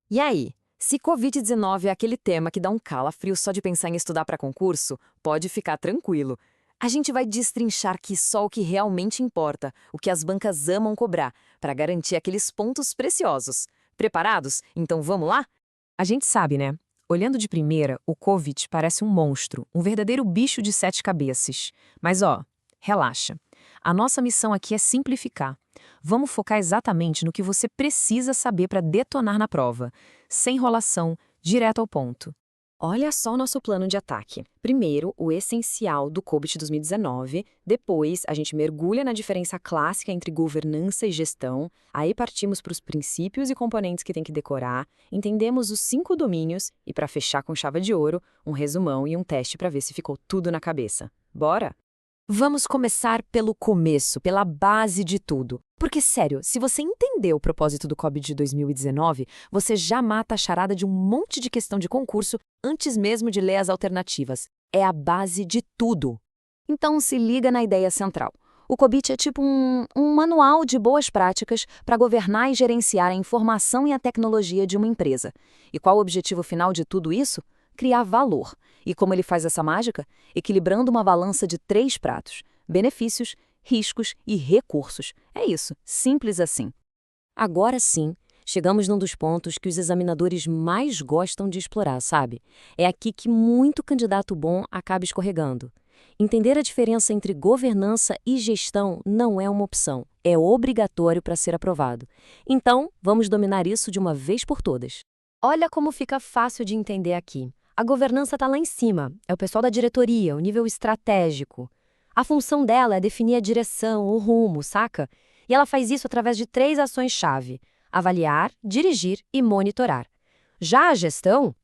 E aí? Se Covid-19 é aquele tema que dá um calafrio só de pensar em estudar para concurso, pode ficar tranquilo. A gente vai destrinchar aqui só o que realmente importa, o que as bancas amam cobrar, para garantir aqueles pontos preciosos. Preparados? Então vamos lá? A gente sabe, né? Olhando de primeira, o Covid parece um monstro, um verdadeiro bicho de 7 cabeças. Mas ó, relaxa. A nossa missão aqui é simplificar. Vamos focar exatamente no que você precisa saber para detonar na prova. Sem enrolação, direto ao ponto. Olha só o nosso plano de ataque. Primeiro, o essencial do COBIT 2019. Depois, a gente mergulha na diferença clássica entre governança e gestão. Aí partimos para os princípios e componentes que tem que decorar. Entendemos os 5 domínios e, para fechar com chave de ouro, um resumão e um teste para ver se ficou tudo na cabeça. Bora? Vamos começar pelo começo, pela base de tudo. Porque, sério, se você entendeu o propósito do COBIT de 2019, você já mata a charada de um monte de questão de concurso antes mesmo de ler as alternativas. É a base de tudo. Então, se liga na ideia central. O COBIT é tipo um manual de boas práticas para governar e gerenciar a informação e a tecnologia de uma empresa. E qual o objetivo final de tudo isso? Criar valor. E como ele faz essa mágica? Equilibrando uma balança de 3 pratos: benefícios, riscos e recursos. É isso, simples assim. Agora sim, chegamos num dos pontos que os examinadores mais gostam de explorar, sabe? É aqui que muito candidato bom acaba escorregando. Entender a diferença entre governança e gestão não é uma opção, é obrigatório para ser aprovado. Então, vamos dominar isso de uma vez por todas. Olha como fica fácil de entender aqui. A governança está lá em cima, é o pessoal da diretoria, o nível estratégico. A função dela é definir a direção, o rumo, saca? E ela faz isso através de 3 ações-chave: avaliar, dirigir e monitorar. Já a gestão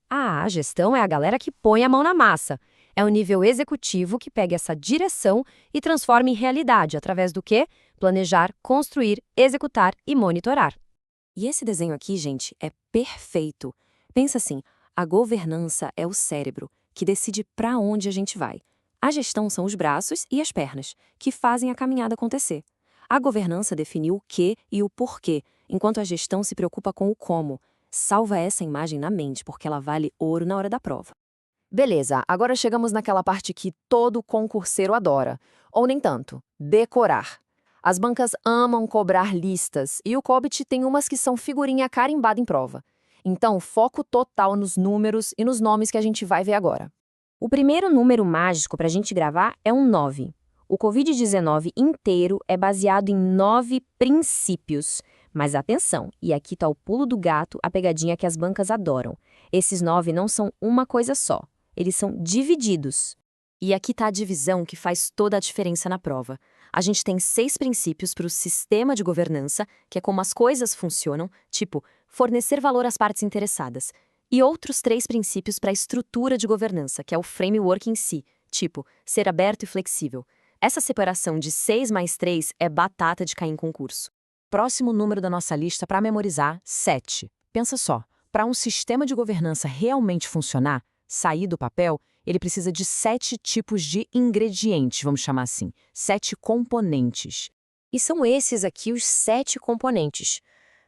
é a galera que põe a mão na massa. É o nível executivo que pega essa direção e transforma em realidade através do quê? Planejar, construir, executar e monitorar. E esse desenho aqui, gente, é perfeito. Pensa assim, a governança é o cérebro, que decide para onde a gente vai. A gestão são os braços e as pernas, que fazem a caminhada acontecer. A governança define o que e o porquê, enquanto a gestão se preocupa com o como. Salva essa imagem na mente, porque ela vale ouro na hora da prova. Beleza, agora chegamos naquela parte que todo concurseiro adora. Ou nem tanto, decorar. As bancas amam cobrar listas, e o COBIT tem umas que são figurinha carimbada em prova. Então, foco total nos números e nos nomes que a gente vai ver agora. O primeiro número mágico para a gente gravar é um 9. O Covid-19 inteiro é baseado em 9 princípios. Mas atenção, e aqui está o pulo do gato, a pegadinha que as bancas adoram. Esses 9 não são uma coisa só, eles são divididos. E aqui está a divisão que faz toda a diferença na prova. A gente tem 6 princípios para o sistema de governança, que é como as coisas funcionam, tipo, fornecer valor às partes interessadas. E outros 3 princípios para a estrutura de governança, que é o framework em si, tipo, ser aberto e flexível. Essa separação de 6 mais 3 é batata de cair em concurso. Próximo número da nossa lista para memorizar, 7. Pensa só, para um sistema de governança realmente funcionar, sair do papel, ele precisa de 7 tipos de ingredientes, vamos chamar assim, 7 componentes. E são esses aqui os 7 componentes.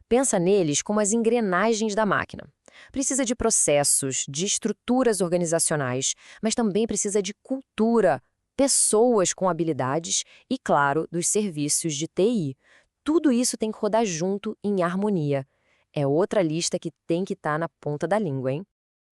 Pensa neles como as engrenagens da máquina. Precisa de processos, de estruturas organizacionais, mas também precisa de cultura, pessoas com habilidades e, claro, dos serviços de TI. Tudo isso tem que rodar junto em harmonia. É outra lista que tem que estar na ponta da língua, hein?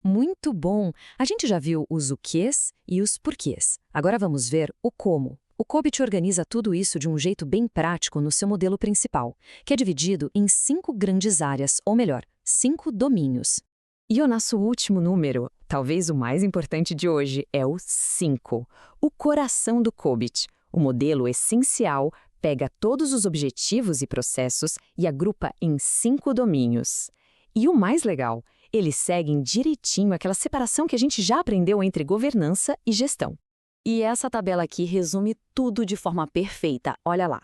Muito bom! A gente já viu os o quês e os porquês. Agora vamos ver o como. O COBIT organiza tudo isso de um jeito bem prático no seu modelo principal, que é dividido em 5 grandes áreas, ou melhor, 5 domínios. E o nosso último número, talvez o mais importante de hoje, é o 5, o coração do COBIT. O modelo essencial pega todos os objetivos e processos e agrupa em 5 domínios. E o mais legal, eles seguem direitinho aquela separação que a gente já aprendeu entre governança e gestão. E essa tabela aqui resume tudo de forma perfeita, olha lá.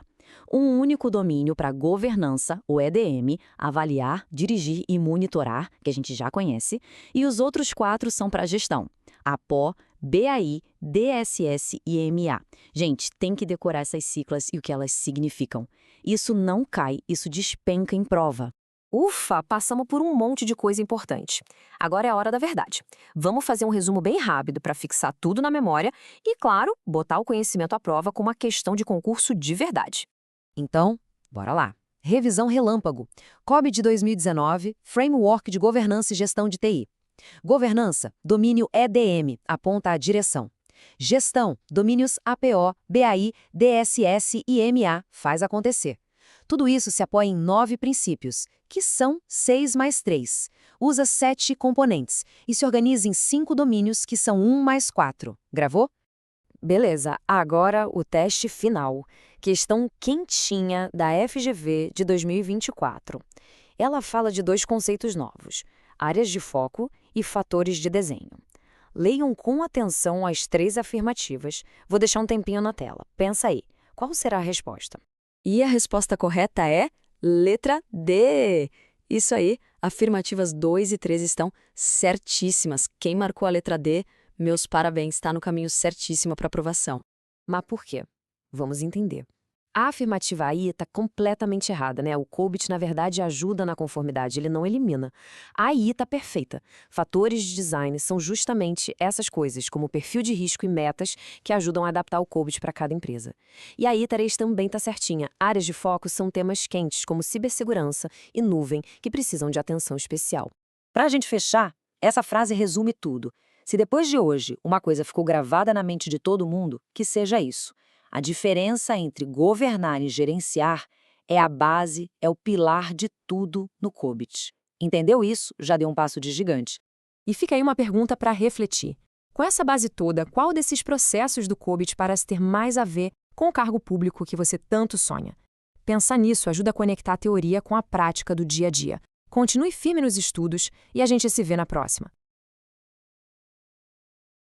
Um único domínio para governança, o EDM, avaliar, dirigir e monitorar, que a gente já conhece, e os outros 4 são para gestão, APO, BAI, DSS e MA. Gente, tem que decorar essas siglas e o que elas significam. Isso não cai, isso despenca em prova. Ufa, passamos por um monte de coisa importante. Agora é a hora da verdade. Vamos fazer um resumo bem rápido para fixar tudo na memória e, claro, botar o conhecimento à prova com uma questão de concurso de verdade. Então, bora lá. Revisão relâmpago. COB de 2019, Framework de Governança e Gestão de TI. Governança, domínio EDM, aponta a direção. Gestão, domínios APO, BAI, DSS e MA, faz acontecer. Tudo isso se apoia em 9 princípios, que são 6 mais 3. Usa 7 componentes e se organiza em 5 domínios, que são 1 mais 4. Gravou? Beleza, agora o teste final. Questão quentinha da FGV de 2024. Ela fala de 2 conceitos novos, áreas de foco e fatores de desenho. Leiam com atenção as 3 afirmativas. Vou deixar um tempinho na tela. Pensa aí, qual será a resposta? E a resposta correta é letra D. Isso aí, afirmativas 2 e 3 estão certíssimas. Quem marcou a letra D, meus parabéns, está no caminho certíssimo para aprovação. Mas por quê? Vamos entender. A afirmativa aí está completamente errada, né? O COBIT, na verdade, ajuda na conformidade, ele não elimina. A AI está perfeita. Fatores de design são justamente essas coisas, como perfil de risco e metas, que ajudam a adaptar o COBIT para cada empresa. E a I3 também está certinha. Áreas de foco são temas quentes, como cibersegurança e nuvem, que precisam de atenção especial. Para a gente fechar, essa frase resume tudo. Se depois de hoje uma coisa ficou gravada na mente de todo mundo, que seja isso. A diferença entre governar e gerenciar é a base, é o pilar de tudo no COBIT. Entendeu isso? Já deu um passo de gigante. E fica aí uma pergunta para refletir. Com essa base toda, qual desses processos do COBIT parece ter mais a ver com o cargo público que você tanto sonha? Pensar nisso ajuda a conectar a teoria com a prática do dia a dia. Continue firme nos estudos e a gente se vê na próxima.